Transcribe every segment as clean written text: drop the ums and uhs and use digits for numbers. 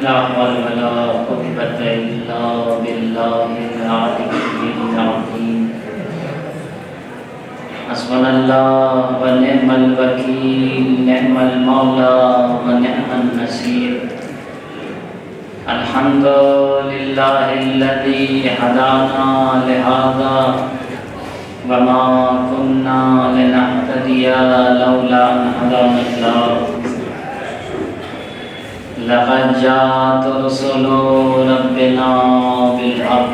لا حول ولا قوة إلا بالله العلي العظيم حسبنا الله ونعم الوكيل نعم المولى ونعم النصير الحمد لله الذي هدانا لهذا وما كنا لنهتدي لولا أن هدانا الله لقد جاءت رسل ربنا بالحق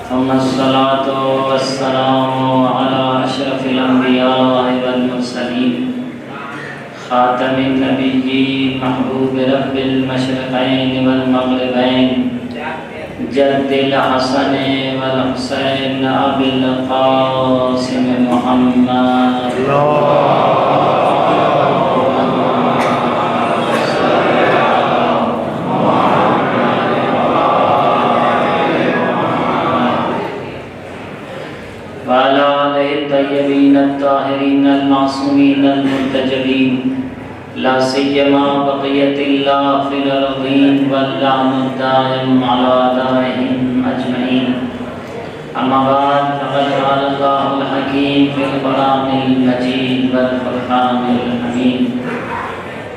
ثم الصلاة والسلام على أشرف الأنبياء والمرسلين خاتم النبيين محبوب رب المشرقين والمغربين جد الحسن والحسين أبي القاسم محمد وعلى آله الطيبين الطاهرين المعصومين المنتجبين لا سيما بقية الله في الأرضين واللعن الدائم على أعدائهم أجمعين أما بعد فقد قال الله الحكيم في القرآن المجيد والفرقان الحميد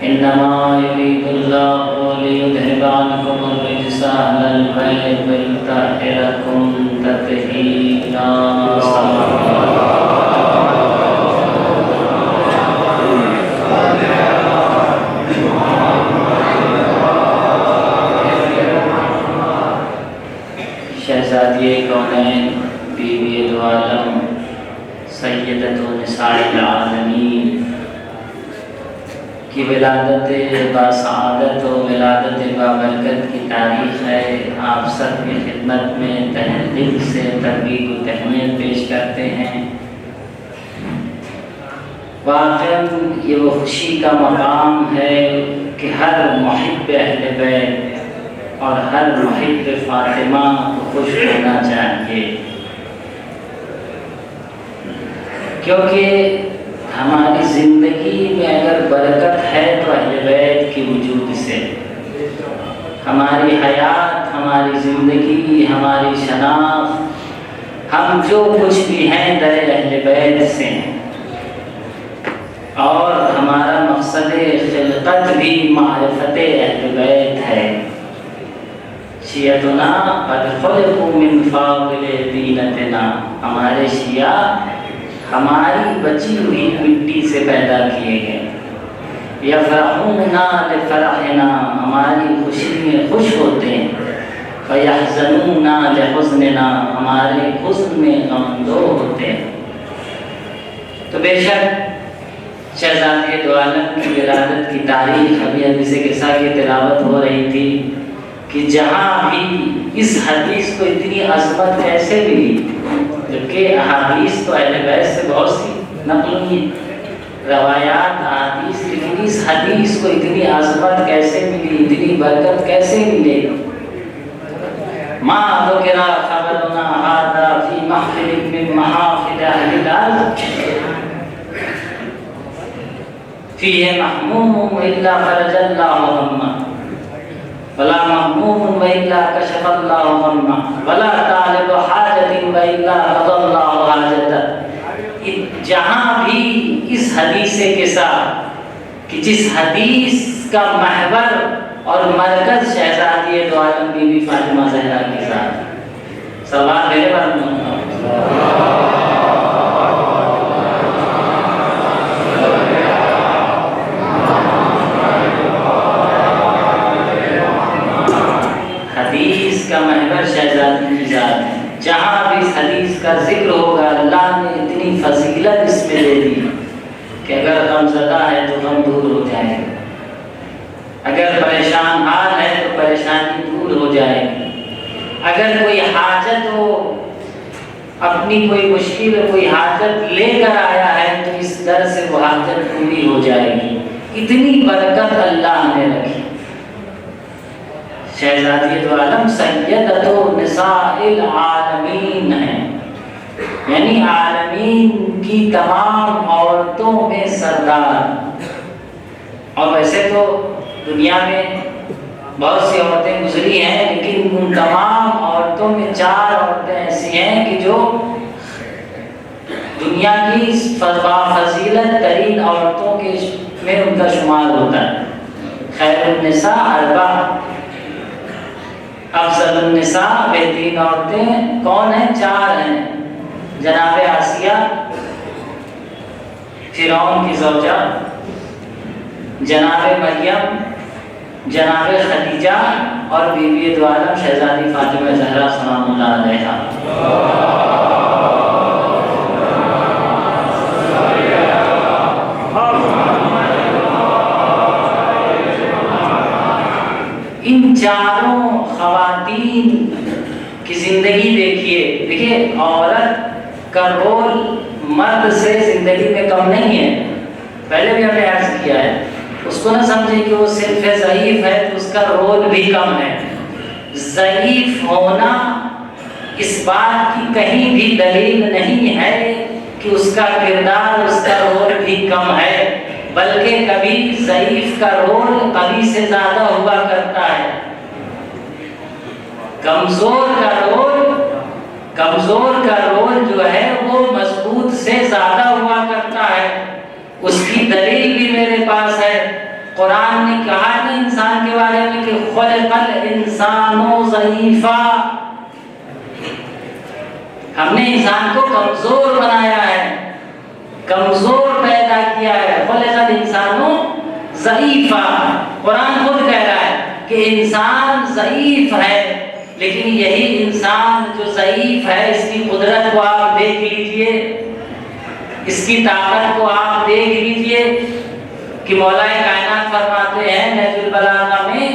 إنما يريد الله ليذهب عنكم الرجس أهل البيت ويطهركم تطهيرا شہزادی کونین بیوی دو عالم سیدۃ نساء العالمین کی ولادت باسعادت و ولادت بابرکت کی تاریخ ہے. آپ سب کی خدمت میں تہہ دل سے تبریک و تہنیت پیش کرتے ہیں. واقعاً یہ وہ خوشی کا مقام ہے کہ ہر محب اہل بیت اور ہر محب فاطمہ کو خوش ہونا چاہیے، کیونکہ ہماری زندگی میں اگر برکت ہے تو اہل بیت کے وجود سے. ہماری حیات، ہماری زندگی، ہماری شناخت، ہم جو کچھ بھی ہیں در اہل بیت سے ہیں، اور ہمارا مقصد خلقت بھی معرفت اہل بیت ہے. شیعتنا قد خلقوا من فاضل دینتنا، ہمارے شیعہ ہماری بچی ہوئی مٹی سے پیدا کیے گئے. یفرحون لفرحنا، ہماری خوشی میں خوش ہوتے ہیں. فیحزنون لحزننا، ہمارے حزن میں غمزدور ہوتے ہیں. تو بے شک شہزادی دو عالم کی ولادت کی تاریخ ابھی حدیث قصہ کی تلاوت ہو رہی تھی کہ جہاں بھی اس حدیث کو اتنی عظمت کیسے ملی، جبکہ احادیث تو اہل بیت سے بہت سی نقل ہوئی روایات احادیث، لیکن اس حدیث کو اتنی عظمت کیسے ملی، اتنی برکت کیسے ملے؟ ما ذکر خبرنا هذا فی محفل من محافل اہل الارض فیہ محموم الا فرج اللہ غمہ ولا مهموم وإلا كشف الله غمه ولا طالب حاجة وإلا قضى الله حاجته. جہاں بھی اس حدیث کے ساتھ کہ جس حدیث کا محور اور مرکز شہزادی دو عالم بی بی فاطمہ زہرا کے ساتھ سوال میرے بارے میں حدیث کا محور شہزادی کی ذات ہے. جہاں بھی اس حدیث کا ذکر ہوگا اللہ نے اتنی فضیلت اس میں دے دی کہ اگر غم زدہ ہے تو غم دور ہو جائے گا، اگر پریشان حال ہے تو پریشانی دور ہو جائے گی، اگر کوئی حاجت ہو، اپنی کوئی مشکل کوئی حاجت لے کر آیا ہے تو اس در سے وہ حاجت پوری ہو جائے گی. اتنی برکت اللہ نے رکھی. شہزادی دو عالم سیدۃ نساء العالمین ہیں، یعنی عالمین کی تمام عورتوں میں سردار۔ اور ویسے تو دنیا میں بہت سی عورتیں گزری ہیں، لیکن ان تمام عورتوں میں 4 عورتیں ایسی ہیں کہ جو دنیا کی فضیلت ترین عورتوں کے میں ان کا شمار ہوتا ہے۔ خیر النساء 4، افضل النساء بہترین عورتیں کون ہیں؟ 4 ہیں، جناب آسیہ فرعون کی زوجہ، جناب مریم، جناب خدیجہ اور بیوی دو عالم شہزادی فاطمہ زہرا سلام اللہ علیہا۔ ان چاروں خواتین کی زندگی دیکھیے، عورت کا رول مرد سے زندگی میں کم نہیں ہے۔ پہلے بھی ہم نے عرض کیا ہے، اس کو نہ سمجھے کہ وہ صرف ضعیف ہے تو اس کا رول بھی کم ہے۔ ضعیف ہونا اس بات کی کہیں بھی دلیل نہیں ہے کہ اس کا کردار، اس کا رول بھی کم ہے، بلکہ کبھی ضعیف کا رول کبھی سے زیادہ ہوا کرتا ہے۔ کمزور کا رول جو ہے وہ مضبوط سے زیادہ ہوا کرتا ہے۔ اس کی دلیل بھی میرے پاس ہے۔ قرآن نے کہا نا انسان کے بارے میں کہ خلق الانسان ضعیفا، ہم نے انسان کو کمزور بنایا ہے، کمزور پیدا کیا ہے۔ خلق الانسان ضعیفا، قرآن خود کہہ رہا ہے کہ انسان ضعیف ہے، لیکن یہی انسان جو ضعیف ہے اس کی قدرت کو آپ دیکھ لیجئے، اس کی طاقت کو آپ دیکھ لیجئے کہ مولا کائنات فرماتے ہیں نہج البلاغہ میں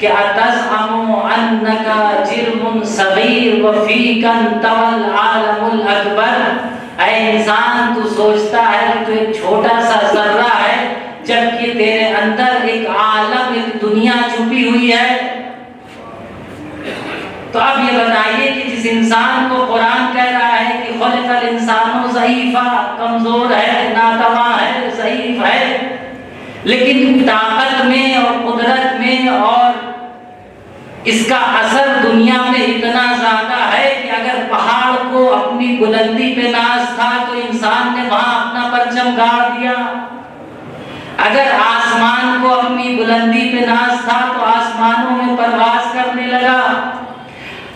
کہ اتزعم انک جرم صغیر وفیک انطوى العالم الاکبر، اے انسان تو سوچتا ہے کہ تو ایک چھوٹا سا ذرہ ہے جبکہ تیرے اندر ایک عالم، ایک دنیا چھپی ہوئی ہے۔ تو اب یہ بتائیے کہ جس انسان کو قرآن کہہ رہا ہے کہ خلق الانسان ضعیفا، کمزور ہے، ناتواں ہے، ضعیف ہے، لیکن طاقت میں اور قدرت میں اور اس کا اثر دنیا میں اتنا زیادہ ہے کہ اگر پہاڑ کو اپنی بلندی پہ ناز تھا تو انسان نے وہاں اپنا پرچم گاڑ دیا، اگر آسمان کو اپنی بلندی پہ ناز تھا تو آسمانوں میں پرواز کرنے لگا،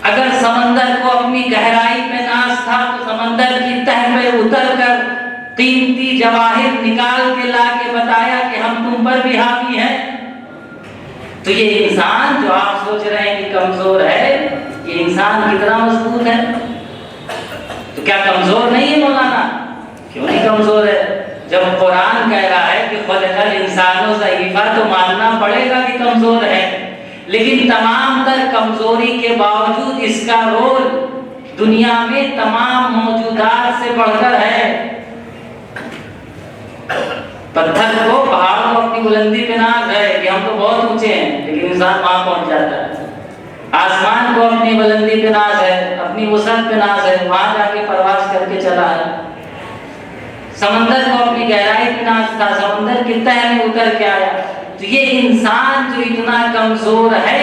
اگر سمندر کو اپنی گہرائی پہ ناز تھا تو سمندر کی تہ پہ اتر کر قیمتی جواہر نکال کے لا کے بتایا کہ ہم تم پر بھی حاوی ہیں۔ تو یہ انسان جو آپ سوچ رہے ہیں کہ کمزور ہے، یہ انسان کتنا مضبوط ہے؟ تو کیا کمزور نہیں ہے مولانا؟ کیوں نہیں کمزور ہے؟ جب قرآن کہہ رہا ہے کہ خلق الانسان ضعیفا تو ماننا پڑے گا کہ کمزور ہے، لیکن تمام تر کمزوری کے باوجود اس کا رول دنیا میں تمام موجودات سے بڑھ کر ہے۔ پتھر کو، پہاڑ کو اپنی بلندی پہ ناز ہے کہ ہم تو بہت اونچے ہیں، لیکن انسان وہاں پہنچ جاتا ہے۔ آسمان کو اپنی بلندی پہ ناز ہے، اپنی وسعت پہ ناز ہے، وہاں جا کے پرواز کر کے چلا ہے۔ سمندر کو اپنی گہرائی پہ ناز تھا، سمندر کی تہ میں اتر کے آیا۔ تو یہ انسان جو اتنا کمزور ہے،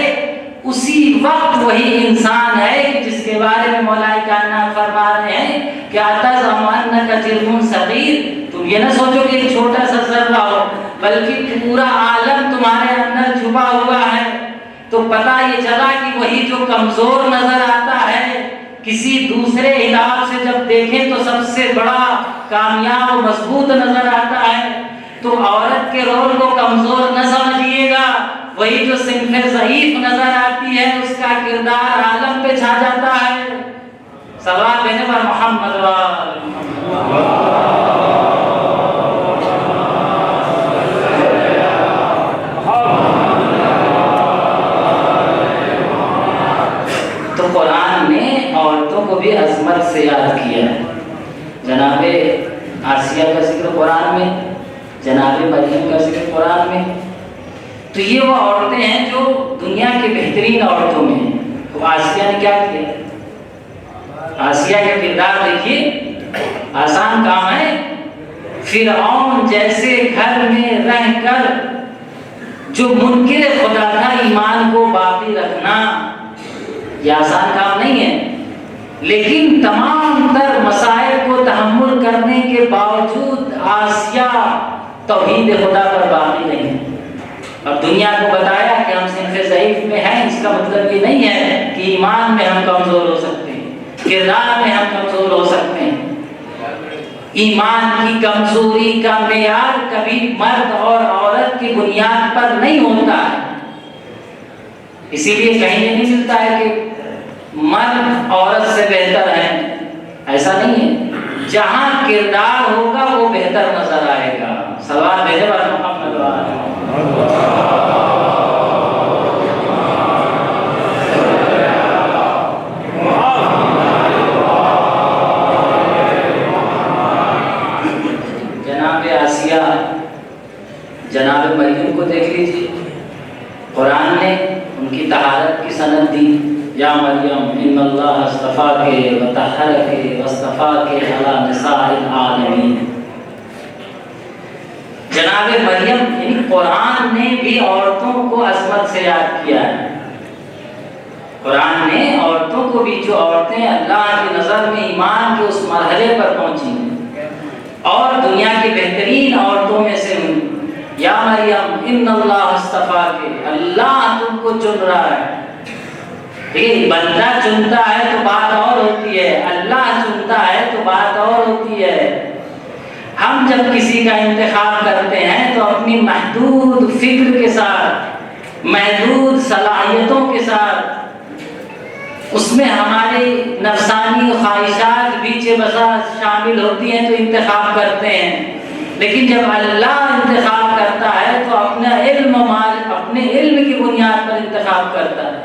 اسی وقت وہی انسان ہے کہ جس کے بارے میں مولا کائنات فرما رہے ہیں کہ اتزعم انک جرم صغیر، تم یہ نہ سوچو کہ ایک چھوٹا سا ذرہ ہو، بلکہ پورا عالم تمہارے اندر چھپا ہوا ہے۔ تو پتہ یہ چلا کہ وہی جو کمزور نظر آتا ہے کسی دوسرے حساب سے جب دیکھیں تو سب سے بڑا کامیاب و مضبوط نظر آتا ہے۔ تو عورت کے رول کو کمزور نہ سمجھیے گا، وہی جو صنف ضعیف نظر آتی ہے اس کا کردار عالم پہ چھا جاتا ہے۔ صلوات بھیجیں پر محمد تو قرآن نے عورتوں کو بھی عظمت سے یاد کیا ہے۔ جناب آسیہ کا ذکر قرآن میں، جناب مریم کا ذکر قرآن میں۔ تو یہ وہ عورتیں ہیں جو دنیا کے بہترین عورتوں میں ہیں۔ تو آسیہ نے کیا کیا؟ آسیہ کا کردار دیکھیے، آسان کام ہے؟ فرعون جیسے گھر میں رہ کر جو منکر خدا تھا ایمان کو باقی رکھنا یہ آسان کام نہیں ہے، لیکن تمام تر مسائل کو تحمل کرنے کے باوجود آسیہ توحید خدا پر باقی نہیں، اور دنیا کو بتایا کہ ہم صنف ضعیف میں ہیں۔ اس کا مطلب یہ نہیں ہے کہ ایمان میں ہم کمزور ہو سکتے ہیں، کردار میں ہم کمزور ہو سکتے ہیں۔ ایمان کی کمزوری کا معیار کبھی مرد اور عورت کی بنیاد پر نہیں ہوتا ہے، اسی لیے کہیں یہ نہیں ملتا ہے کہ مرد عورت سے بہتر ہے، ایسا نہیں ہے۔ جہاں کردار ہوگا وہ بہتر نظر آئے گا۔ سوال بھیجے بات محمد جناب مریم کو دیکھ لیجیے، قرآن نے ان کی طہارت کی سند دی، یا مریم ان اللہ اصطفاک وطہرک واصطفاک علی نساء العالمین۔ جناب مریم یعنی قرآن نے بھی عورتوں کو عظمت سے یاد کیا ہے، قرآن نے عورتوں کو بھی، جو عورتیں اللہ کی نظر میں ایمان کے اس مرحلے پر پہنچی اور دنیا کی بہترین عورتوں میں سے ہوئی، یا مریم ان اللہ اصطفاک، اللہ تم کو چن رہا ہے۔ لیکن بندہ چنتا ہے تو بات اور ہوتی ہے، اللہ چنتا ہے تو بات اور ہوتی ہے۔ ہم جب کسی کا انتخاب کرتے ہیں تو اپنی محدود فکر کے ساتھ، محدود صلاحیتوں کے ساتھ، اس میں ہماری نفسانی خواہشات بیچ بسا شامل ہوتی ہیں تو انتخاب کرتے ہیں۔ لیکن جب اللہ انتخاب کرتا ہے تو اپنے علم کی بنیاد پر انتخاب کرتا ہے،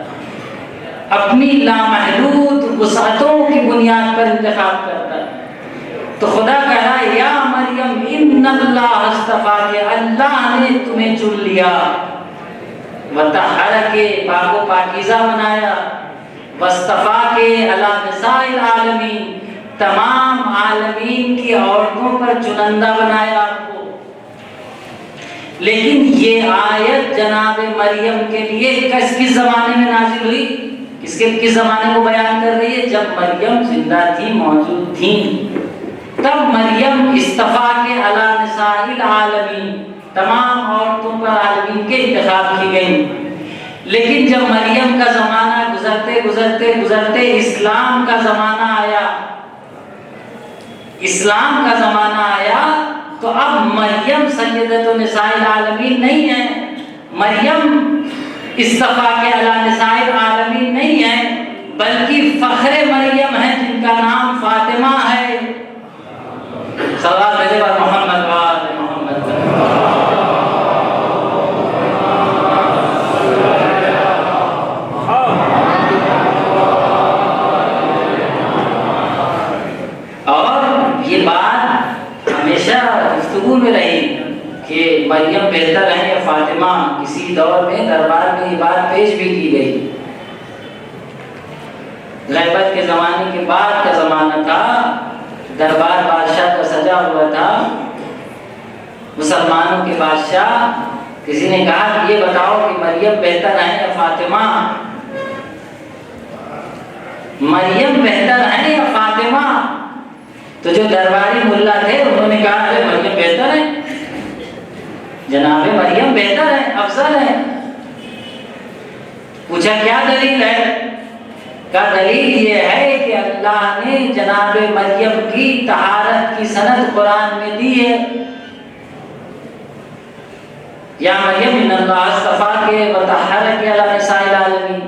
اپنی لامحدود وسعتوں کی بنیاد پر انتخاب کرتا ہے۔ تو خدا کہہ رہا ہے یا مریم ان اللہ اصطفاک، اللہ نے تمہیں چن لیا، وطہرک، پاک و پاکیزہ بنایا، واصطفاک علی نساء العالمین، تمام عالمین کی عورتوں پر چنندہ بنایا آپ کو۔ لیکن یہ آیت جناب مریم کے لیے کس زمانے میں نازل ہوئی؟ کس زمانے کو بیان کر رہی ہے؟ جب مریم زندہ تھی، موجود تھیں، تب مریم اصطفاک علی نساء العالمین، تمام عورتوں پر عالمین کے انتخاب کی گئی۔ لیکن جب مریم کا زمانہ گزرتے گزرتے گزرتے اسلام کا زمانہ آیا، اسلام کا زمانہ آیا تو اب مریم سیدۃ النساء العالمین نہیں ہے، مریم اصطفاک علی نساء العالمین نہیں ہے، بلکہ فخر مریم ہے جن کا نام فاطمہ ہے۔ صلوات بھیجے بات محمد وآل محمد۔ اور یہ بات ہمیشہ گفتگو میں رہی کہ مریم بہتر ہے یا فاطمہ۔ کسی دور میں دربار میں یہ بات پیش بھی کی گئی، غیبت کے زمانے کے بعد کا زمانہ تھا، دربار بادشاہ کا سجا ہوا تھا، مسلمانوں کے بادشاہ، کسی نے کہا کہ یہ بتاؤ کہ مریم بہتر ہے یا فاطمہ، مریم بہتر ہے یا فاطمہ؟ تو جو درباری ملا تھے انہوں نے کہا ارے مریم بہتر ہے، جناب مریم بہتر ہے، افضل ہے۔ پوچھا کیا دلیل ہے؟ کا دلیل یہ ہے کہ اللہ نے جناب مریم کی طہارت کی سند قرآن میں دی ہے، یا مریم ان اللہ اصطفاک وطہرک علی نساء العالمین۔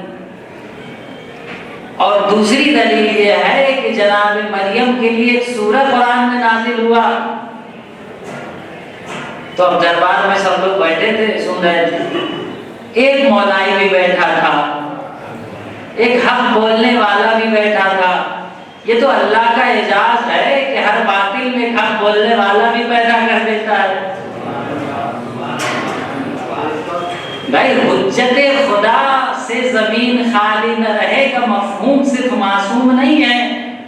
اور دوسری دلیل یہ ہے کہ جناب مریم کے لیے ایک سورہ قرآن میں نازل ہوا، تو اب دربار میں سب لوگ بیٹھے تھے، سن رہے تھے، ایک مولوی بھی بیٹھا تھا، ایک حق بولنے والا بھی بیٹھا تھا۔ یہ تو اللہ کا اعجاز ہے کہ ہر باطل میں حق بولنے والا بھی پیدا کر دیتا ہے۔ بھائی حجت خدا سے زمین خالی نہ رہے کا مفہوم صرف معصوم نہیں ہے،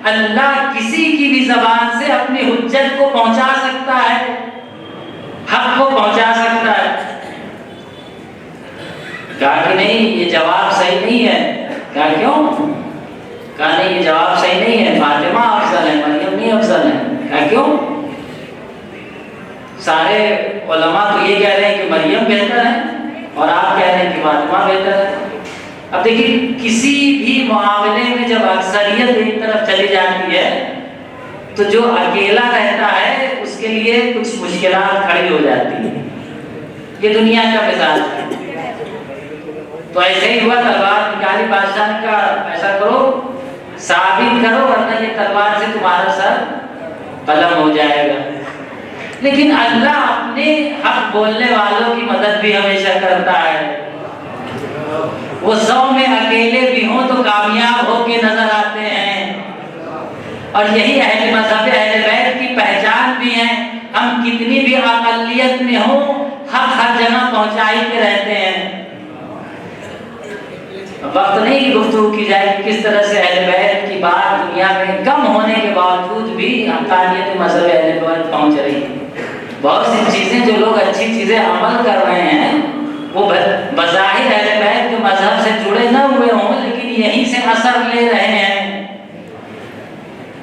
اللہ کسی کی بھی زبان سے اپنی حجت کو پہنچا سکتا ہے، حق کو پہنچا سکتا ہے۔ کہا کہ نہیں یہ جواب صحیح نہیں ہے۔ کہا کیوں؟ کہا نہیں یہ جواب صحیح نہیں ہے، فاطمہ افضل ہے، مریم نہیں افضل ہے۔ کہا کیوں؟ سارے علماء تو یہ کہہ رہے ہیں کہ مریم بہتر ہے اور آپ کہہ رہے ہیں کہ فاطمہ بہتر ہے۔ اب دیکھیے کسی بھی معاملے میں جب اکثریت ایک طرف چلی جاتی ہے تو جو اکیلا رہتا ہے اس کے لیے کچھ مشکلات کھڑی ہو جاتی ہیں۔ یہ دنیا کا مثال ہے۔ تو ایسے ہی ہوا، تلوار نکالی بادشاہ نے کہا ایسا کرو ثابت کرو ورنہ یہ تلوار سے تمہارا سر قلم ہو جائے گا۔ لیکن اللہ اپنے حق بولنے والوں کی مدد بھی ہمیشہ کرتا ہے۔ وہ 100 میں اکیلے بھی ہوں تو کامیاب ہو کے نظر آتے ہیں، اور یہی اہل مذہب اہل بیت کی پہچان بھی ہے۔ ہم کتنی بھی اقلیت میں ہوں حق ہر جگہ پہنچائی کے رہتے ہیں۔ وقت نہیں کہ گفتگو کی جائے کہ کس طرح سے اہل بیت کی بات دنیا میں کم ہونے کے باوجود بھی حقانیت مذہب اہل بیت پہنچ رہی ہے۔ بہت سی چیزیں جو لوگ اچھی چیزیں عمل کر رہے ہیں وہ بظاہر اہل بیت کے مذہب سے جڑے نہ ہوئے ہوں لیکن یہیں سے اثر لے رہے ہیں،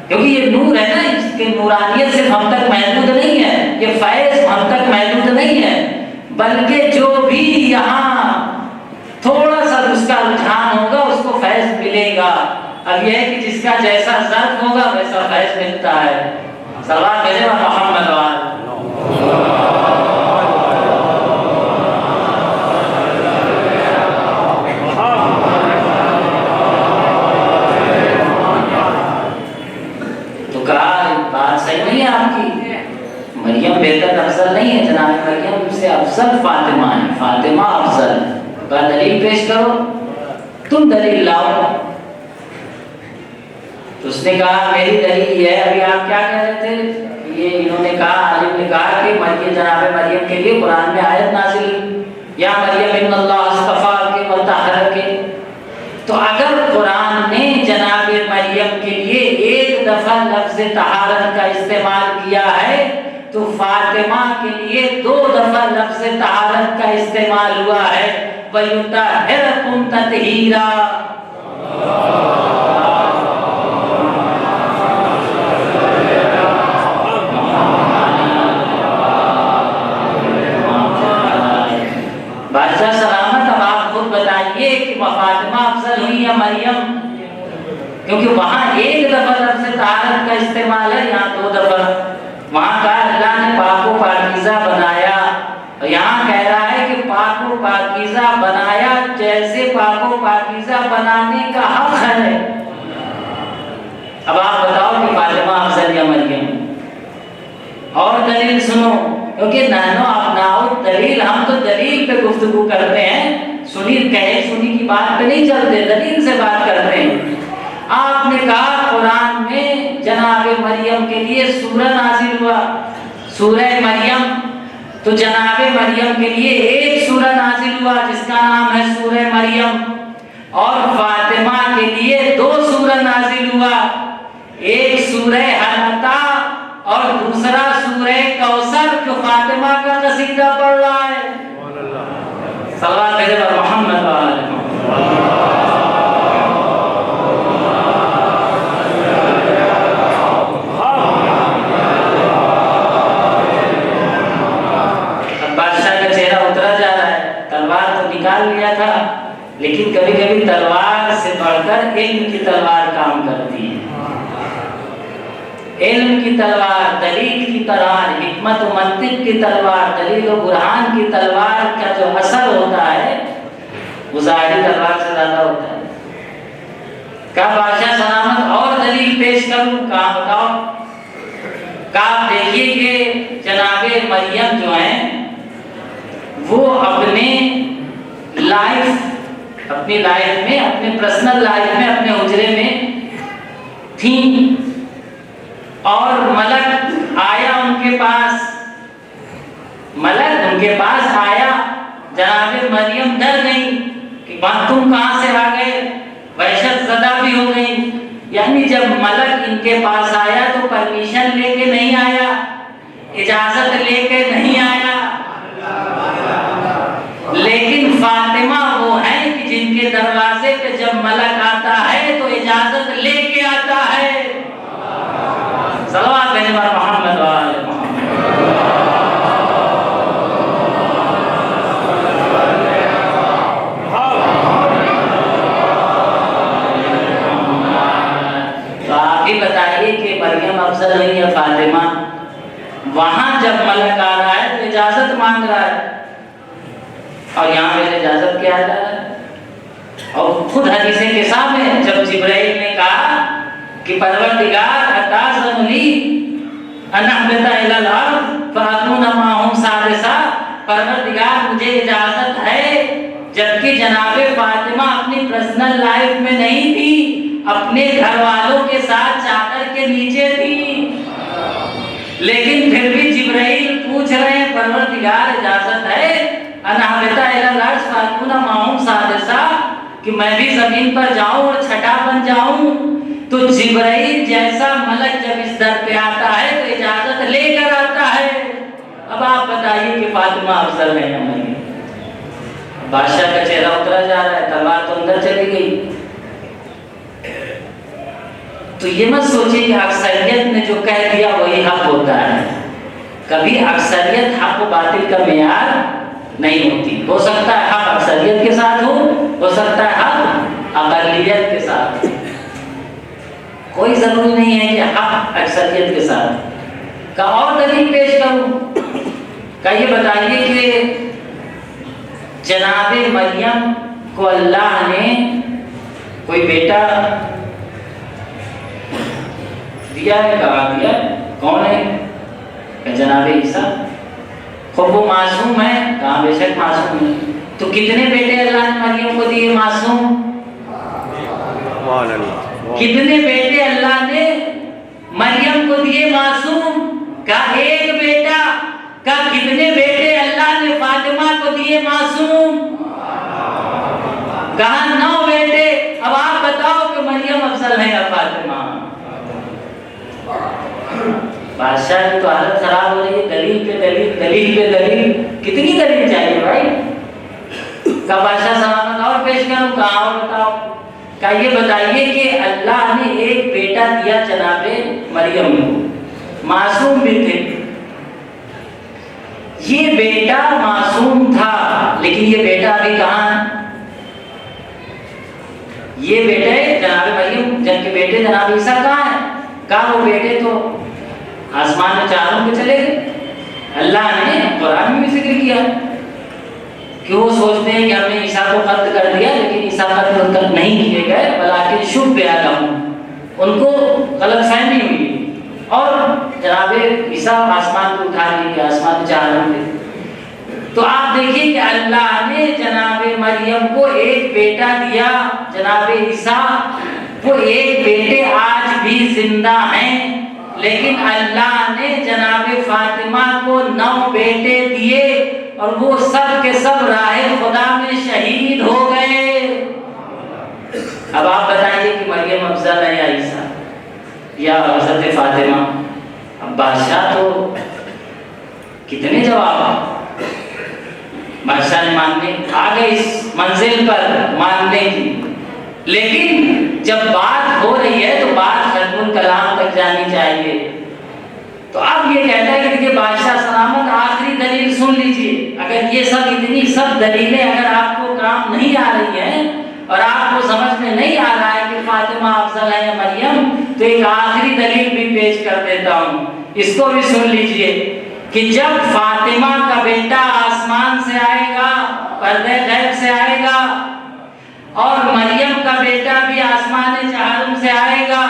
کیونکہ یہ نور ہے نا، اس کی نورانیت صرف ہم تک محدود نہیں ہے، یہ فیض ہم تک محدود نہیں ہے، بلکہ جو بھی یہاں تھوڑا سا اس کا رجحان ہوگا اس کو فیض ملے گا۔ اب یہ ہے کہ جس کا جیسا ظرف ہوگا ویسا فیض ملتا ہے۔ صلوات بھیجے محمد وآل۔ تو کہا بات صحیح نہیں ہے آپ کی، مریم بہتر افضل نہیں ہے، جناب مریم سے افضل فاطمہ ہے، فاطمہ افضل ہے۔ دلیل پیش کرو، تم دلیل لاؤ۔ تو اس نے کہا میری دلیل یہ ہے، ابھی آپ کیا کہہ رہے تھے؟ یہ انہوں نے کہا، عالم نے کہا کہ مریم جناب مریم کے لیے قرآن میں آیت نازل ہوئی، یا مریم ان اللہ اصطفاک کے وطہرک کے۔ تو اگر قرآن نے جناب مریم کے لیے ایک دفعہ لفظ طہارت کا استعمال کیا ہے تو فاطمہ کے لیے 2 دفعہ لفظ طہارت کا استعمال ہوا ہے۔ وَيُطَهِّرَكُمْ تَطْهِيرًا۔ بادشاہ سلامت، اب آپ خود بتائیے کہ فاطمہ افضل ہوئی یا مریم؟ کیونکہ وہاں ایک دفعہ لفظ طہارت کا استعمال ہے، یہاں 2 دفعہ۔ وہاں کہا اللہ نے پاک و پاکیزہ بنایا، یہاں کہہ رہا ہے کہ پاک و پاکیزہ بنایا جیسے پاک و پاکیزہ بنانے کا حق ہے۔ اب آپ بتاؤ کہ فاطمہ افضل یا مریم؟ اور دلیل سنو، کیونکہ نحنو ابناء دلیل، ہم تو دلیل پہ گفتگو کرتے ہیں، سنی کہے سنی کی بات پہ نہیں چلتے، دلیل سے بات کرتے ہیں۔ آپ نے کہا قرآن میں جناب مریم کے لیے سورہ نازل ہوا، سورہ مریم، تو جناب مریم کے لیے ایک سورہ نازل ہوا جس کا نام ہے سورہ مریم، اور فاطمہ کے لیے 2 سورہ نازل ہوا، ایک سورہ حنطہ اور دوسرا سورہ کوثر جو فاطمہ کا قصیدہ پڑھ رہا ہے۔ صلوات بھیجے محمد وآلہ محمد۔ نکال لیا تھا، لیکن کبھی کبھی تلوار سے بڑھ کر علم کی تلوار کام کرتی ہے۔ علم کی تلوار، دلیل کی تلوار، حکمت و منطق کی تلوار، دلیل و برہان کی تلوار کا جو اثر ہوتا ہے وہ ظاہری تلوار سے زیادہ ہوتا ہے۔ کہا بادشاہ سلامت اور دلیل پیش کروں؟ کہا بتاؤ۔ کہا دیکھیے کہ جناب مریم جو ہیں وہ اپنی لائف میں، اپنے پرسنل لائف میں، اپنے حجرے میں تھیں، اور ملک آیا ان کے پاس، ملک ان کے پاس آیا، جناب مریم ڈر گئی کہ تم کہاں سے آ گئے، وحشت زدہ بھی ہو گئی، یعنی جب ملک ان کے پاس آیا تو پرمیشن لے کے نہیں آیا، اجازت لے کے نہیں آیا، لیکن فاطمہ وہ ہیں کہ جن کے دروازے پہ جب ملک آتا ہے تو اجازت لے کے آتا ہے۔ صلوات دینے پر محمد و آل محمد۔ تو آپ ہی بتائیے کہ مریم افضل ہے یا فاطمہ؟ وہاں جب ملک آ رہا ہے تو اجازت مانگ رہا ہے، اور یہاں پہ اجازت کیا جا رہا ہے؟ اور خود حدیث کے سامنے جب جبرائیل نے کہا کہ پروردگار اتاذن لی ان اهبط الی الارض فاکون معهم سادسا، پروردگار مجھے اجازت ہے، جبکہ جناب فاطمہ اپنی پرسنل لائف میں نہیں تھی، اپنے گھر والوں کے ساتھ چادر کے نیچے تھی، لیکن پھر بھی جبرائیل پوچھ رہے ہیں پروردگار اجازت ہے ان اهبط الی الارض فاکون معهم سادسا، کہ میں بھی زمین پر جاؤں اور چھٹا بن جاؤں؟ تو جبرائیل جیسا ملک جب اس در پہ آتا ہے تو اجازت لے کر آتا ہے۔ اب آپ بتائیے کہ فاطمہ افضل ہے یا نہیں؟ بادشاہ کا چہرہ اترا جا رہا ہے، تلوار تو اندر چلی گئی۔ تو یہ مت سوچیے کہ اکثریت نے جو کہہ دیا وہی حق ہوتا ہے، کبھی اکثریت حق و باطل کا معیار نہیں ہوتی۔ ہو سکتا ہے حق اکثریت کے ساتھ ہو سکتا ہے حق اقلیت کے ساتھ، کوئی ضروری نہیں ہے کہ حق اکثریت کے ساتھ۔ کا اور دلیل پیش کروں، کا یہ بتائیے کہ جناب مریم کو اللہ نے کوئی بیٹا دیا ہے؟ کہاں دیا؟ کون ہے؟ جناب عیسیٰ۔ خوب وہ معصوم ہے؟ کہاں بے شک معصوم ہے۔ تو کتنے بیٹے اللہ نے مریم کو دیے معصوم؟ کتنے بیٹے اللہ نے مریم کو دیے معصوم؟ کا ایک بیٹا؟ کا کتنے بیٹے اللہ نے فاطمہ کو دیے معصوم؟ کہاں 9 بیٹے۔ اب آپ بتاؤ کہ مریم افضل ہے یا فاطمہ؟ بادشاہ کی تو حالت خراب ہو رہی ہے، دلیل پہ دلیل، دلیل پہ دلیل، کتنی دلیل چاہیے بھائی؟ کا بادشاہ سلامت اور پیش کروں؟ کہاں اور بتاؤ؟ کا یہ بتائیے کہ اللہ نے ایک بیٹا دیا جناب مریم کو، معصوم بھی تھے، یہ بیٹا معصوم تھا، لیکن یہ بیٹا ابھی کہاں ہے؟ یہ بیٹے جناب مریم جن کے بیٹے جناب عیسیٰ کہاں ہیں؟ کہاں وہ بیٹے تو آسمان میں چاروں پہ چلے گئے۔ اللہ نے قرآن میں بھی ذکر کیا کہ وہ سوچتے ہیں کہ ہم نے عیسیٰ کو قتل کر دیا، لیکن عیسیٰ قتل نہیں کیے گئے، بلکہ شبہ لہم، ان کو غلط فہمی ہوئی، اور جناب عیسیٰ آسمان کو اٹھا لیے گئے، آسمان چاروں پہ۔ تو آپ دیکھیے کہ اللہ نے جناب مریم کو ایک بیٹا دیا، جناب عیسیٰ، وہ ایک بیٹے آج بھی زندہ ہیں، لیکن اللہ نے جناب فاطمہ کو 9 بیٹے دیے، اور وہ سب کے سب راہ خدا میں شہید ہو گئے۔ اب آپ بتائیے کہ مریم افضل ہے یا عیسیٰ یا حضرت فاطمہ؟ اب بادشاہ تو کتنے جواب، بادشاہ نے ماننے آ گئے اس منزل پر ماننے کی، لیکن جب بات ہو رہی ہے تو بات ختم الکلام تک جانی چاہیے۔ تو اب یہ کہتا ہے کہ دیکھیے بادشاہ سلامت، آخری دلیل سن لیجئے، اگر یہ سب اتنی سب دلیلیں اگر آپ کو کام نہیں آ رہی ہیں اور آپ کو سمجھ میں نہیں آ رہا ہے کہ فاطمہ افضل ہے یا مریم، تو ایک آخری دلیل بھی پیش کر دیتا ہوں، اس کو بھی سن لیجئے کہ جب فاطمہ کا بیٹا آسمان سے آئے گا، پردے غیب سے آئے گا، اور مریم کا بیٹا بھی آسمان چہارم سے آئے گا،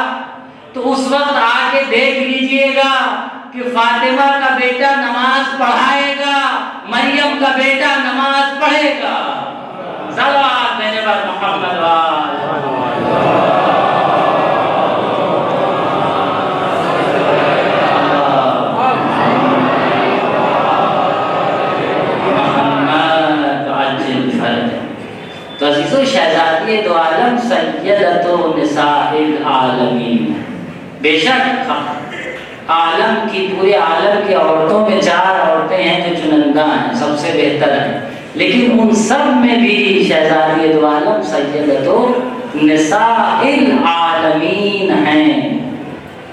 تو اس وقت آ کے دیکھ لیجئے گا کہ فاطمہ کا بیٹا نماز پڑھائے گا، مریم کا بیٹا نماز پڑھے گا۔ صلوات دینے پر محمد تو عزیزو، شہزادی دو عالم سیدۃ نساء العالمین بے شک عالم کی پورے عالم کی عورتوں میں 4 عورتیں ہیں جو چنندہ ہیں، سب سے بہتر ہیں، لیکن ان سب میں بھی شہزادی دو عالم سیدۃ نساء العالمین ہیں۔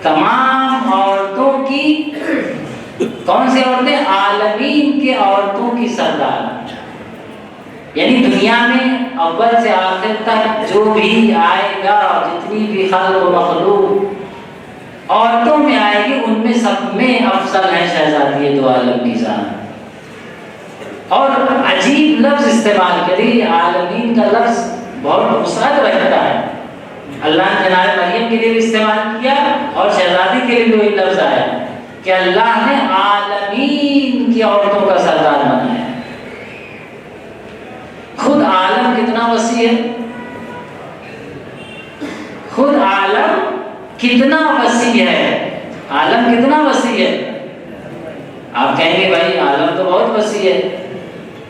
تمام عورتوں کی، کون سی عورتیں؟ عالمین کے عورتوں کی سردار، یعنی دنیا میں اول سے آخر تک جو بھی آئے گا، جتنی بھی خلق و مخلوق عورتوں میں آئے گی، ان میں سب میں افضل ہے شہزادی دو عالم کی ذات۔ اور عجیب لفظ استعمال کری، عالمین کا لفظ بہت وسعت رکھتا ہے۔ اللہ نے جناب مریم کے لیے بھی استعمال کیا اور شہزادی کے لیے بھی وہی لفظ آیا کہ اللہ نے عالمین کی عورتوں کا سردار بنایا۔ خود عالم کتنا وسیع ہے، خود عالم کتنا وسیع ہے، عالم کتنا وسیع ہے۔ آپ کہیں گے بھائی عالم تو بہت وسیع ہے،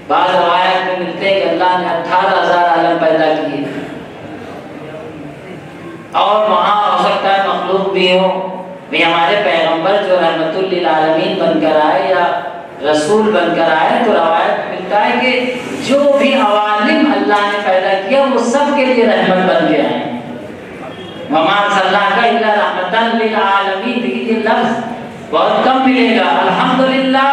بعض روایات میں ملتے ہیں کہ اللہ نے 18,000 عالم پیدا کیے، اور وہاں ہو سکتا ہے مخلوق بھی ہو۔ بھی ہمارے پیغمبر جو رحمت للعالمین بن کر آئے یا رسول بن کر آئے، تو روایت میں ملتا ہے کہ جو بھی عوالم اللہ نے پیدا کیا وہ سب کے لیے رحمت بن کے آئے۔ وَمَا أَرْسَلْنَاكَ إِلَّا رَحْمَةً لِلْعَالَمِينَ، دیکھیے یہ لفظ بہت کم ملے گا، الحمدللہ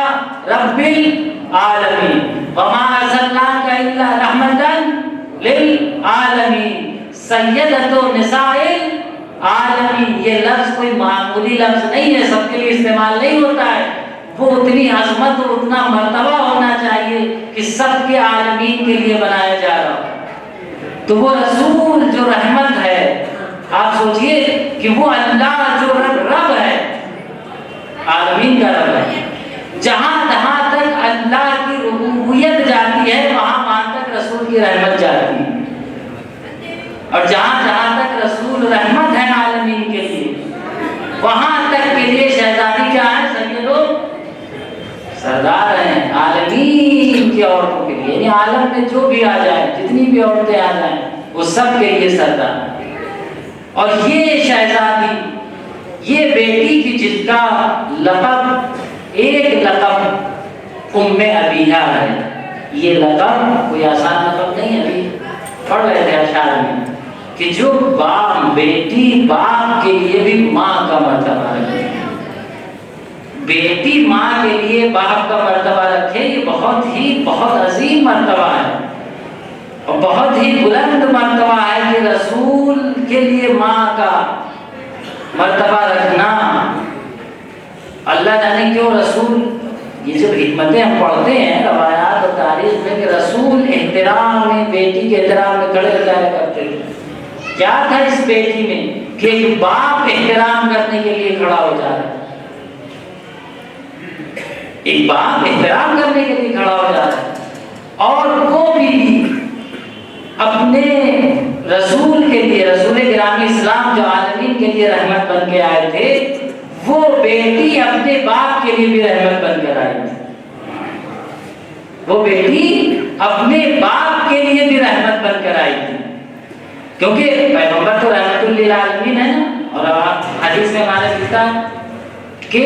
رب العالمین، وَمَا أَرْسَلْنَاكَ إِلَّا رَحْمَةً لِلْعَالَمِينَ، سیدۃ نساء العالمین۔ یہ لفظ کوئی معمولی لفظ نہیں ہے، سب کے لیے استعمال نہیں ہوتا ہے، وہ اتنی عظمت اور اتنا مرتبہ ہونا چاہیے کہ سب کے عالمین کے لیے بنایا جا رہا ہو۔ تو وہ رسول جو رحمت ہے، آپ سوچئے کہ وہ اللہ جو رب ہے، عالمین کا رب ہے، جہاں جہاں تک اللہ کی ربوبیت جاتی ہے وہاں تک رسول کی رحمت جاتی ہے، اور جہاں جہاں تک رسول رحمت ہے عالمین کے لیے، وہاں تک کے لیے شہزادی کیا ہے؟ سید و سردار ہیں عالمین کی عورتوں کے لیے، یعنی عالم میں جو بھی آ جائے، جتنی بھی عورتیں آ جائیں، وہ سب کے لیے سردار۔ اور یہ شہزادی، یہ بیٹی کی جس کا لقب، ایک لقب ام ابیہا ہے، یہ لقب کوئی آسان لقب نہیں ہے۔ ابھی پڑھ رہے تھے اشعار میں کہ جو باپ، بیٹی باپ کے لیے بھی ماں کا مرتبہ رکھے، بیٹی ماں کے لیے باپ کا مرتبہ رکھے، یہ بہت عظیم مرتبہ ہے، اور بہت ہی بلند مرتبہ ہے کہ رسول کے لیے ماں کا مرتبہ رکھنا۔ اللہ جانے کیوں رسول، یہ جب حکمتیں ہم پڑھتے ہیں روایات اور تاریخ میں کہ رسول احترام میں، بیٹی کے احترام میں کھڑے ہو جایا کرتے تھے۔ کیا تھا اس بیٹی میں کہ ایک باپ احترام کرنے کے لیے کھڑا ہو جا رہا ہے، ایک باپ احترام کرنے کے لیے کھڑا ہو جا رہا ہے، اور وہ بھی اپنے رسول کے لیے، رسول گرامی اسلام جو عالمین کے لیے رحمت بن کے آئے تھے، وہ بیٹی اپنے باپ کے لیے بھی رحمت بن کر آئی تھی، وہ بیٹی اپنے باپ کے لیے بھی رحمت بن کر آئی تھی، کیونکہ پیغمبر تو رحمت للعالمین ہے نا۔ اور حدیث میں ہمارے لکھتا کہ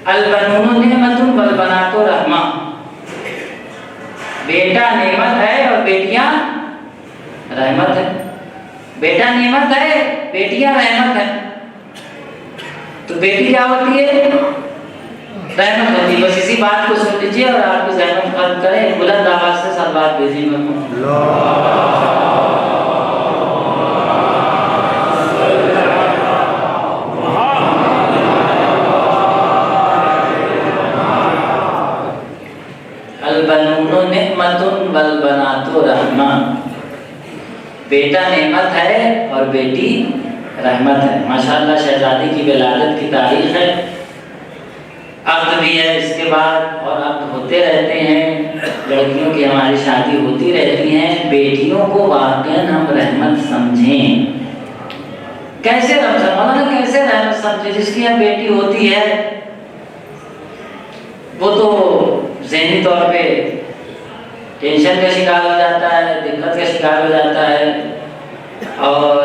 البنون نعمت والبنات رحمہ، بیٹا نعمت ہے اور بیٹیاں رحمت ہے، بیٹا نعمت ہے، بیٹیاں رحمت ہے۔ تو بیٹی کیا ہوتی ہے؟ رحمت ہوتی ہے۔ بس اسی بات کو سن لیجیے اور آپ کی زحمت ختم کریں، بلند آواز سے سلوات بھیجیں گے۔ البنون نعمت والبنات رحمہ، بیٹا نعمت ہے اور بیٹی رحمت ہے۔ ماشاءاللہ شہزادی کی ولادت کی تاریخ ہے، عقد بھی ہے اس کے بعد، اور عقد ہوتے رہتے ہیں، لڑکیوں کی ہماری شادی ہوتی رہتی ہیں۔ بیٹیوں کو واقعاً ہم رحمت سمجھیں، کیسے رحمت سمجھیں؟ جس کی اب بیٹی ہوتی ہے وہ تو ذہنی طور پہ ٹینشن کا شکار ہو جاتا ہے، دقت کا شکار ہو جاتا ہے، اور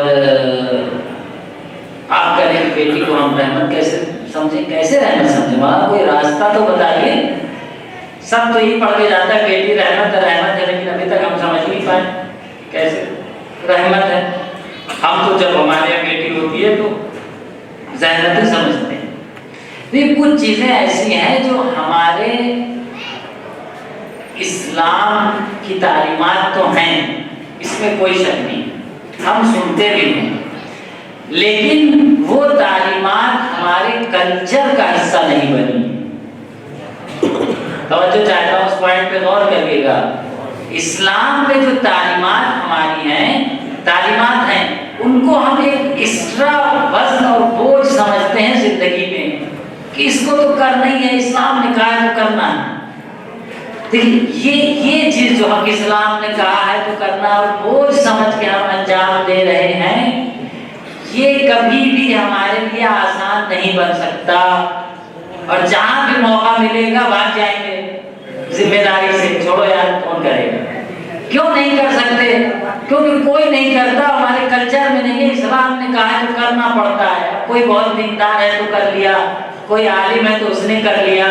آپ کا بیٹی کو ہم رحمت کیسے سمجھیں؟ کیسے رحمت سمجھیں؟ وہاں کوئی راستہ تو بتائیے. سب تو یہی پڑھ کے جاتا ہے بیٹی رحمت ہے، لیکن ابھی تک ہم سمجھ نہیں پائے کیسے رحمت ہے. ہم تو جب ہمارے یہاں بیٹی ہوتی ہے تو زحمت سمجھتے ہیں. یہ کچھ چیزیں ایسی ہیں جو ہمارے اسلام کی تعلیمات تو ہیں، اس میں کوئی شک نہیں، ہم سنتے بھی ہیں، لیکن وہ تعلیمات ہمارے کلچر کا حصہ نہیں بنی. توجہ چاہتا ہوں اس پوائنٹ پہ غور کریے گا. اسلام میں جو تعلیمات ہماری ہیں، تعلیمات ہیں، ان کو ہم ایک ایکسٹرا وزن اور بوجھ سمجھتے ہیں زندگی میں کہ اس کو تو کرنا ہی ہے، اسلام نے کہا ہے تو کرنا ہے. دیکھیے یہ چیز جو ہم اسلام نے کہا ہے تو کرنا اور بوجھ سمجھ کے ہم انجام دے رہے ہیں، یہ کبھی بھی ہمارے لیے آسان نہیں بن سکتا. اور جہاں بھی موقع ملے گا بھاگ جائیں گے ذمہ داری سے. چھوڑو یار کون کرے گا. کیوں نہیں کر سکتے؟ کیونکہ کوئی نہیں کرتا، ہمارے کلچر میں نہیں ہے. اسلام نے کہا ہے تو کرنا پڑتا ہے. کوئی بہت دیندار ہے تو کر لیا، کوئی عالم ہے تو اس نے کر لیا،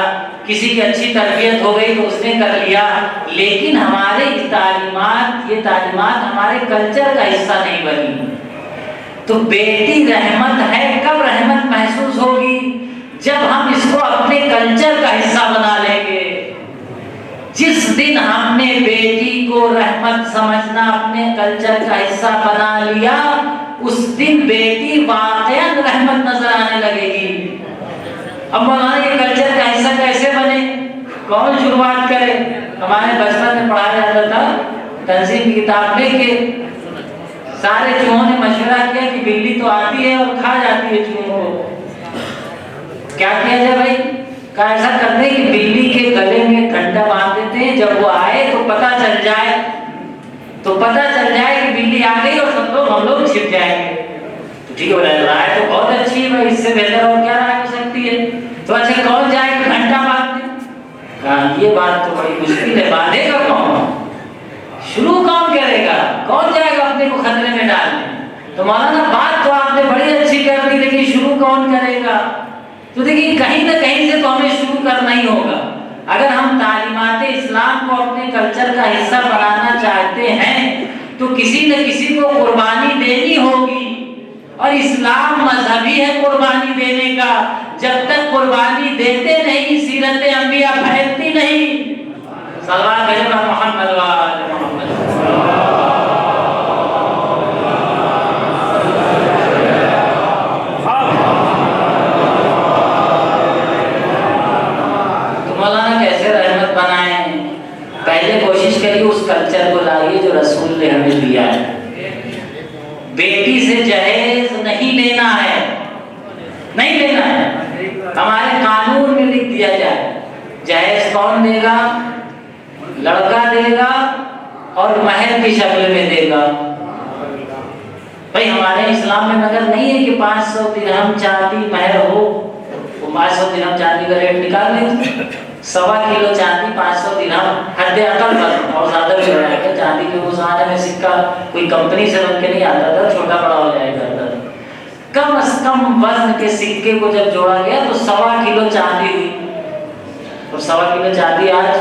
کسی کی اچھی تربیت ہو گئی تو اس نے کر لیا. لیکن ہمارے یہ تعلیمات ہمارے کلچر کا حصہ نہیں بنی. تو بیٹی رحمت ہے. کب رحمت محسوس ہوگی؟ جب ہم اس کو اپنے کلچر کا حصہ بنا لیں گے. جس دن ہم نے بیٹی کو رحمت سمجھنا اپنے کلچر کا حصہ بنا لیا، اس دن بیٹی واقعاً رحمت نظر آنے لگے گی. اب مولانا یہ کلچر کا حصہ کیسے بنے؟ کون شروعات کرے؟ ہمارے بچپن میں پڑھایا جاتا تھا تنظیم کی کتاب میں کہ سارے چوہوں نے مشورہ کیا کہ بلی تو آتی ہے اور کھا جاتی ہے چوہوں کو، کیا کیا جائے بھائی؟ کہا ایسا کرتے ہیں کہ بلی کے گلے میں گھنٹا باندھ دیتے ہیں، جب وہ آئے تو پتہ چل جائے کہ بلی آ گئی اور ہم لوگ چھپ جائیں گے. تو ٹھیک ہے، رائے تو بہت اچھی ہے بھائی، اس سے بہتر اور کیا رائے ہو سکتی ہے؟ تو اچھا کون جائے گا گھنٹا باندھنے؟ کہا یہ بات تو بڑی مشکل ہے، باندھے گا کون؟ شروع کون کرے گا؟ کون جائے گا اپنے کو خطرے میں ڈالنے؟ تو مولانا بات تو آپ نے بڑی اچھی کر دی، لیکن شروع کون کرے گا؟ تو دیکھیے کہیں نہ کہیں سے تو ہمیں شروع کرنا ہی ہوگا. اگر ہم تعلیمات اسلام کو اپنے کلچر کا حصہ بنانا چاہتے ہیں تو کسی نہ کسی کو قربانی دینی ہوگی. اور اسلام مذہبی ہے قربانی دینے کا. جب تک قربانی دیتے نہیں سیرت انبیاء پھیلتی نہیں. صلوات علی محمد و آل محمد. پہلے کوشش کریے اس کلچر کو لائیے جو رسول نے ہمیں دیا ہے. بیٹی سے جہیز نہیں لینا ہے، نہیں لینا ہے. ہمارے قانون میں لکھ دیا جائے جہیز کون دے گا؟ لڑکا دے گا اور مہر کی شکل میں دے گا. بھائی ہمارے اسلام میں مگر نہیں ہے کہ 500 درہم چاندی مہر ہو. وہ 500 درہم چاندی کا ریٹ نکال لیں، 1.25 کلو چاندی 500 درہم حد اقل پر، اور زیادہ بھی ہو جائے گا. چاندی کے اس زمانے میں سکہ کوئی کمپنی سے بن کے نہیں آتا تھا، چھوٹا بڑا ہو جائے کرتا تھا. کم از کم وزن کے سکے کو جب جوڑا گیا تو 1.25 کلو چاندی ہوئی. اور 1.25 کلو چاندی آج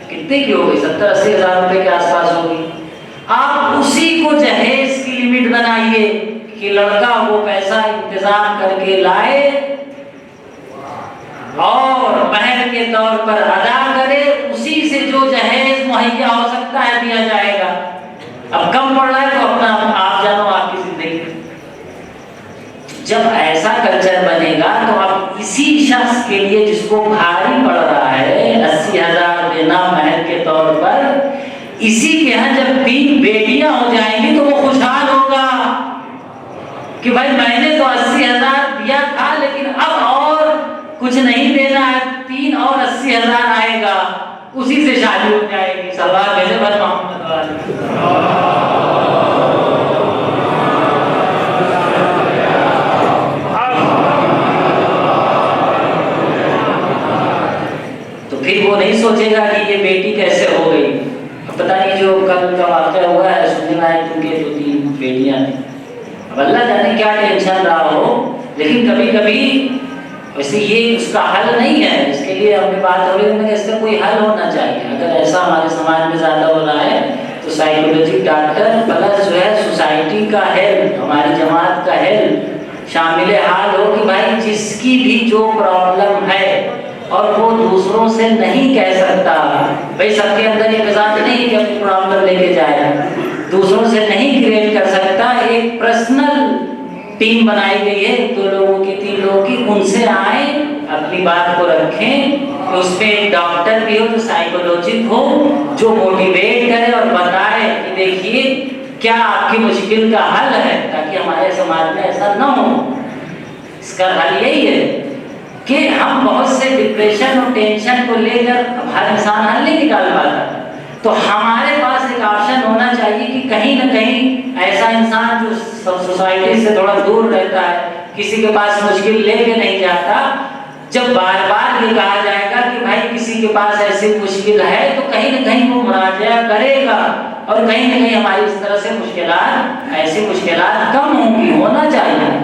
کتنے کی ہو گئی؟ 70-80 ہزار روپے کے آس پاس ہوگی. آپ اسی کو جہیز کی لمٹ بنائیے کہ لڑکا وہ پیسہ انتظام کر کے لائے اور مہر کے طور پر ادا کرے، اسی سے جو جہیز مہیا ہو سکتا ہے دیا جائے گا. اب کم پڑ رہا ہے تو اپنا آپ جانو آپ کی زندگی. جب ایسا کلچر بنے گا تو آپ اسی شخص کے لیے جس کو بھاری پڑ رہا ہے 80,000 دینا مہر کے طور پر، اسی کے یہاں جب 3 بیٹیاں ہو جائیں گی تو وہ خوشحال ہوگا کہ بھائی میں نے تو 80,000 دیا تھا لیکن اب اور کچھ نہیں دینا ہے، 3 اور 80,000 آئے گا، اسی سے شادی ہو جائے گی. سلوات بھیجے بس محمد والی. تو پھر وہ نہیں سوچے گا کہ یہ بیٹی کیسے ہو گئی. پتہ نہیں جو کل کا واقعہ ہوا ہے سننے میں آئے کیونکہ 2-3 بیٹیاں تھیں. اب اللہ جانے کیا ٹینشن رہا ہو لیکن کبھی کبھی ویسے یہ اس کا حل نہیں ہے، اس کے لیے ہمیں بات ہو رہی ہے کہ اس کا کوئی حل ہونا چاہیے۔ اگر ایسا ہمارے سماج میں زیادہ ہو رہا ہے تو سائیکولوجک ڈاکٹر پلس جو ہے سوسائٹی کا ہیلپ، ہماری جماعت کا ہیلپ شامل حال ہو کہ بھائی جس کی بھی جو پرابلم ہے اور وہ دوسروں سے نہیں کہہ سکتا، بھائی سب کے اندر یہ مزاج نہیں کہ اپنی پرابلم لے کے جائے، دوسروں سے نہیں کریٹ کر سکتا، ایک پرسنل ٹیم بنائی گئی ہے 2 لوگوں کی 3 لوگوں کی، ان سے آئیں اپنی بات کو رکھیں، اس میں ایک ڈاکٹر بھی ہو جو سائیکولوجک ہو، جو موٹیویٹ کرے اور بتائے کہ دیکھیے کیا آپ کی مشکل کا حل ہے، تاکہ ہمارے سماج میں ایسا نہ ہو۔ اس کا حل یہی ہے کہ ہم بہت سے ڈپریشن اور ٹینشن کو لے کر ہر انسان حل نہیں نکال پاتا، تو ہمارے پاس ایک آپشن ہونا چاہیے کہ کہیں نہ کہیں ایسا انسان جو سوسائٹی سے تھوڑا دور رہتا ہے، کسی کے پاس مشکل لے کے نہیں جاتا، جب بار بار یہ کہا جائے گا کہ بھائی کسی کے پاس ایسی مشکل ہے تو کہیں نہ کہیں وہ مراجعہ کرے گا، اور کہیں نہ کہیں ہماری اس طرح سے مشکلات، ایسی مشکلات کم ہوں گی، ہونا چاہیے۔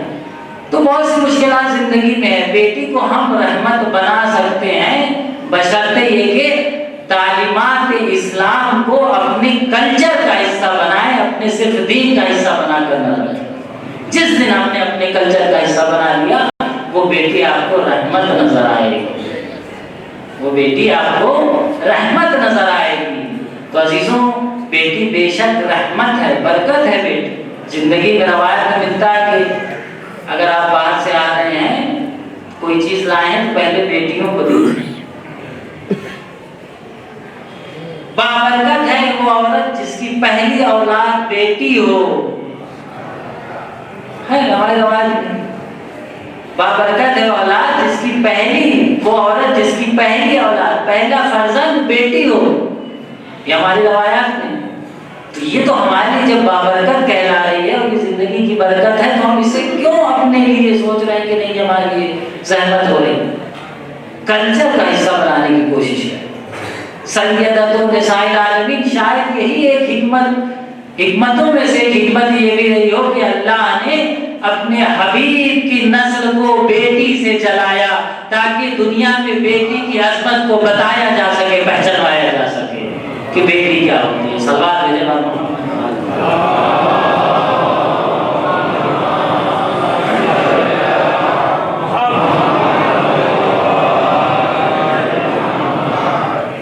تو بہت سی مشکلات زندگی میں ہے، بیٹی کو ہم رحمت بنا سکتے ہیں بشرطے یہ کہ تعلیمات اسلام کو اپنے کلچر کا حصہ بنائیں، اپنے صرف دین کا حصہ بنا کر نہ رکھیں۔ جس دن ہم نے اپنے کلچر کا حصہ بنا لیا، وہ بیٹی آپ کو رحمت نظر آئے گی، وہ بیٹی آپ کو رحمت نظر آئے گی۔ تو عزیزوں، بیٹی بے شک رحمت ہے، برکت ہے بیٹی۔ زندگی میں روایت میں ملتا ہے کہ اگر آپ باہر سے آ رہے ہیں، کوئی چیز لائیں تو پہلے بیٹیوں کو دیجیے۔ بابرکت ہے وہ عورت جس کی پہلی اولاد بیٹی ہو، ہے ہمارے روایت میں۔ بابرکت ہے وہ اولاد جس کی پہلی، وہ عورت جس کی پہلی اولاد، پہلا فرزند بیٹی ہو، یہ ہماری روایات میں۔ تو یہ تو ہمارے لیے جب بابرکت کہلا رہی ہے اور یہ زندگی کی برکت ہے، تو ہم اسے کیوں اپنے لیے سوچ رہے ہیں کہ نہیں ہمارے لیے زحمت ہو رہی؟ کلچر کا حصہ بنانے کی کوشش ہے۔ سیدۃ نساء العالمین، شاید یہی ایک حکمتوں میں سے ایک حکمت یہ بھی رہی ہو کہ اللہ نے اپنے حبیب کی نسل کو بیٹی سے چلایا، تاکہ دنیا میں بیٹی کی عظمت کو بتایا جا سکے، پہچانوایا جا سکے کہ بیٹی کیا ہوتی ہے۔ صلوات بھیجے محمد۔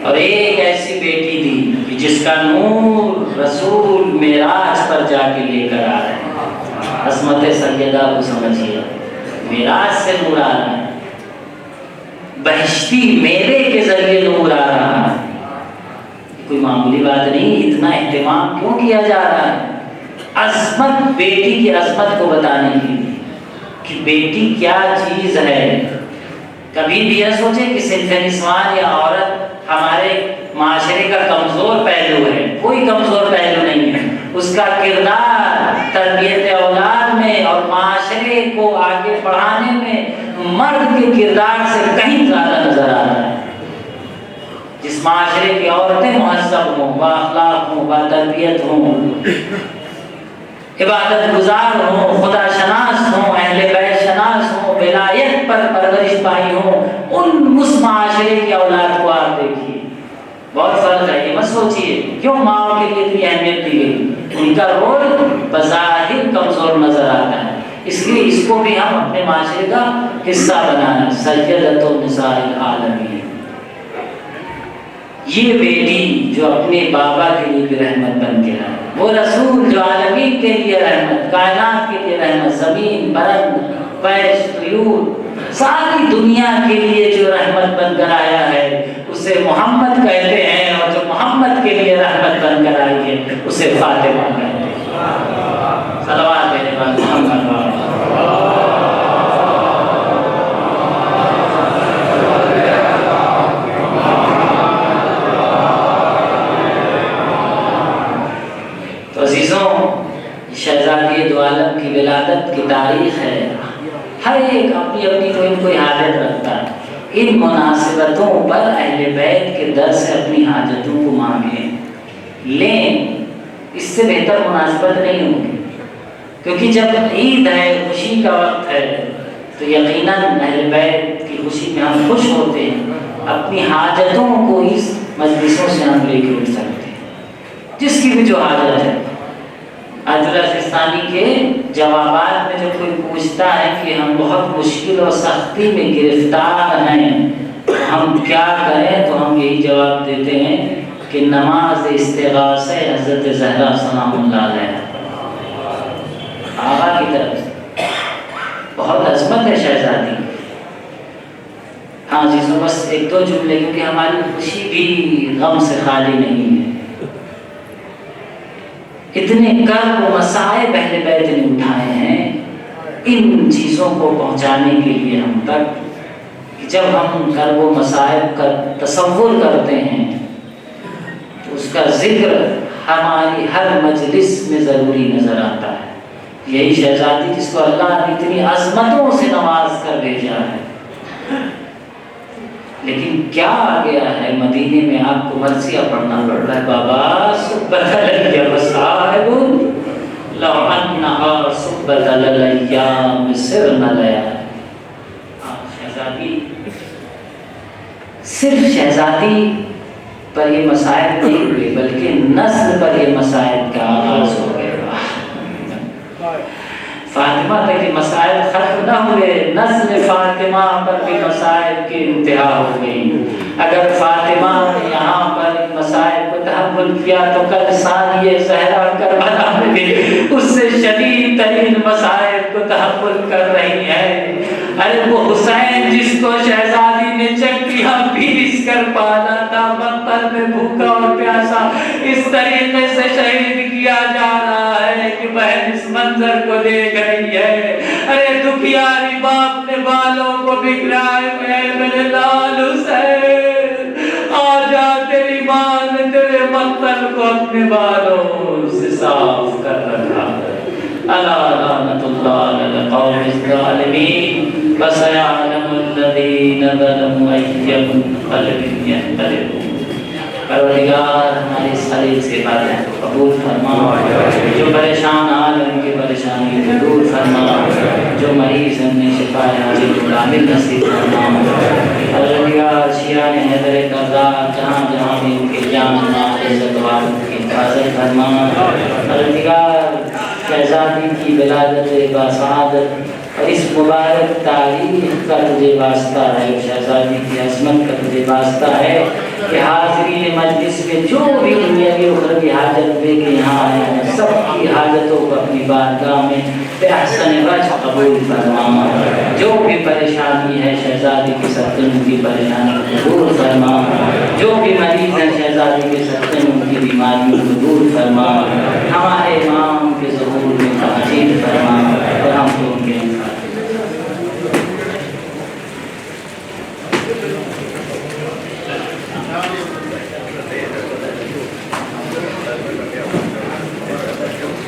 اور ایک ایسی بیٹی تھی کہ جس کا نور رسول معراج پر جا کے لے کر آ رہے ہیں۔ عظمت سیدہ کو سمجھیے، معراج سے نور آ رہا ہے، بہشتی میلے کے ذریعے نور آ رہا ہے۔ کوئی معمولی بات نہیں، اتنا اہتمام کیوں کیا جا رہا ہے؟ عظمت، بیٹی کی عظمت کو بتانے کے لیے کہ بیٹی کیا چیز ہے۔ کبھی بھی یہ سوچے کہ صنف نسوان یا عورت ہمارے معاشرے کا کمزور پہلو ہے، کوئی کمزور پہلو نہیں ہے۔ اس کا کردار تربیت اولاد میں اور معاشرے کو آگے بڑھانے میں مرد کے کردار سے کہیں زیادہ نظر آ رہا ہے۔ جس معاشرے کی عورتیں مہذب ہوں، بااخلاق ہوں، باتربیت ہوں، عبادت گزار ہوں، خدا شناس ہوں، اہل بیت شناس ہوں، ولایت پر پرورش پائی ہوں، اس معاشرے کی اولاد کو آپ دیکھیے، بہت فرق ہے۔ یہ مت سوچیے کیوں ماں کے لیے اتنی اہمیت دی گئی، ان کا رول بظاہر کمزور نظر آتا ہے، اس لیے اس کو بھی ہم اپنے معاشرے کا حصہ بنانا۔ سیدۃ النساء العالمین، یہ بیٹی جو اپنے بابا کے لیے بھی رحمت بن کے آئے، وہ رسول جو عالمین کے لیے رحمت، کائنات کے لیے رحمت، زمین، برد، فیض، طیور، ساری دنیا کے لیے جو رحمت بن کر آیا ہے اسے محمد کہتے ہیں، اور جو محمد کے لیے رحمت بن کر آئی ہے اسے فاطمہ کہتے ہیں۔ صلوات میرے پاس محمد شہزادی دو عالم کی ولادت کی تاریخ ہے، ہر ایک اپنی اپنی کوئی حاجت رکھتا ہے۔ ان مناسبتوں پر اہل بیت کے در سے اپنی حاجتوں کو مانگیں، لیں، اس سے بہتر مناسبت نہیں ہوگی، کیونکہ جب عید ہے، خوشی کا وقت ہے، تو یقیناً اہل بیت کی خوشی میں ہم خوش ہوتے ہیں، اپنی حاجتوں کو اس مجلسوں سے ہم لے کے اٹھ سکتے ہیں، جس کی بھی جو حاجت ہے۔ عجلہ سستانی کے جوابات میں جب کوئی پوچھتا ہے کہ ہم بہت مشکل اور سختی میں گرفتار ہیں تو ہم کیا کریں، تو ہم یہی جواب دیتے ہیں کہ نماز استغاثہ حضرت زہرا سلام اللہ علیہ آقا کی طرف سے بہت عظمت ہے شہزادی۔ ہاں جی، سو بس ایک دو جملے، کیونکہ ہماری خوشی بھی غم سے خالی نہیں ہے۔ اتنے کرب و مصائب اہل بیت نے اٹھائے ہیں ان چیزوں کو پہنچانے کے لیے ہم تک، کہ جب ہم کرب و مصائب کا تصور کرتے ہیں تو اس کا ذکر ہماری ہر مجلس میں ضروری نظر آتا ہے۔ یہی شہزادی جس کو اللہ نے اتنی عظمتوں سے نواز کر بھیجا ہے، لیکن کیا آ گیا ہے مدینے میں آپ کو مرثیہ پڑھنا پڑ رہا ہے۔ بابا سبت علیہ وصائب لو انہا سبت الایام سرنا لیا۔ شہزادی صرف شہزادی پر یہ مصائب نہیں ہوئے بلکہ نسل پر یہ مصائب کا آغاز ہو گیا۔ فاطمہ تک کے مصائب ختم نہ ہوئے، نسل فاطمہ پر بھی مصائب کی انتہا ہو گئی۔ اگر فاطمہ نے یہاں پر مصائب کو تحمل کیا تو کل ثانیہ زہرا کربلا میں بھی اس سے شدید ترین مصائب کو تحمل کر رہی ہے۔ ارے وہ حسین جس کو شہزادی نے چکیاں پیس کر پالا تھا، مقتل میں بھوکا اور پیاسا اس طریقے سے شہید کیا جا رہا ہے کہ بہن اس منظر کو دیکھ رہی ہے۔ ارے دکھیاری باپ نے بالوں کو بکھرائے ہوئے، میرے لال حسین آ جا، تیری ماں نے تیرے مقتل کو اپنے بالوں سے صاف کر رکھا ہے۔ الا لعنت اللہ علی القوم الظالمین وسيعلم الذین ظلموا أي منقلب ينقلبون۔ پروردگار ہمارے اس خلیل سے باتیں کو قبول فرما، جو پریشان حال ان کی پریشانی کو دور فرما، جو مریض ان میں شفا عاجل کامل نصیب فرما۔ پروردگار شیعہ حیدر کرزار جہاں جہاں بھی ان کے جان مال عزت و عزت کی حفاظت فرما۔ پروردگار شہزادی کی ولادت باسعادت اور اس مبارک تاریخ کا تجھے واسطہ ہے، شہزادی کی عظمت کا تجھے واسطہ ہے کہ حاضرین مجلس میں جو بھی دنیاوی اخروی حاجت لے کے یہاں آئے ہیں، سب کی حاجتوں کو اپنی بارگاہ میں بِأَحْسَنِ وَجْهٍ قبول فرما۔ جو بھی پریشانی ہے شہزادی کی سب کی پریشانی کو دور فرما، جو بھی مریض ہیں شہزادی